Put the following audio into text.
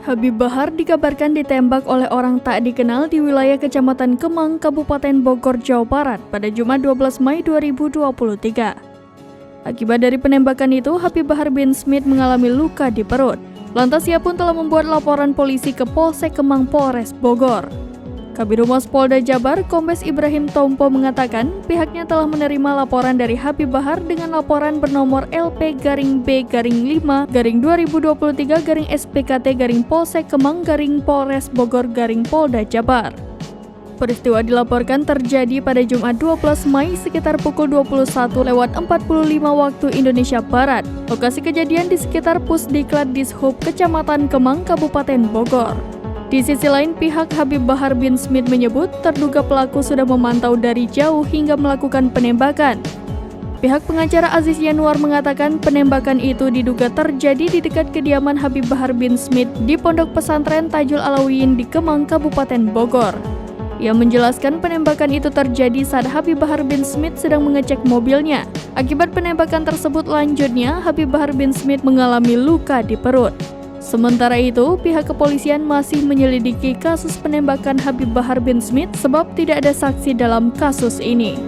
Habib Bahar dikabarkan ditembak oleh orang tak dikenal di wilayah Kecamatan Kemang, Kabupaten Bogor, Jawa Barat pada Jumat 12 Mei 2023. Akibat dari penembakan itu, Habib Bahar bin Smith mengalami luka di perut. Lantas ia pun telah membuat laporan polisi ke Polsek Kemang Polres Bogor. Kabid Humas Polda Jabar, Kombes Ibrahim Tompo mengatakan pihaknya telah menerima laporan dari Habib Bahar dengan laporan bernomor LP-B-5-2023-SPKT-Polsek Kemang-Polres Bogor-Polda Jabar. Peristiwa dilaporkan terjadi pada Jumat 12 Mei sekitar pukul 21:45 waktu Indonesia Barat. Lokasi kejadian di sekitar Pusdiklat Dishub Kecamatan Kemang, Kabupaten Bogor. Di sisi lain, pihak Habib Bahar bin Smith menyebut terduga pelaku sudah memantau dari jauh hingga melakukan penembakan. Pihak pengacara Aziz Yanuar mengatakan penembakan itu diduga terjadi di dekat kediaman Habib Bahar bin Smith di Pondok Pesantren Tajul Alawiyin di Kemang, Kabupaten Bogor. Ia menjelaskan penembakan itu terjadi saat Habib Bahar bin Smith sedang mengecek mobilnya. Akibat penembakan tersebut lanjutnya, Habib Bahar bin Smith mengalami luka di perut. Sementara itu, pihak kepolisian masih menyelidiki kasus penembakan Habib Bahar bin Smith sebab tidak ada saksi dalam kasus ini.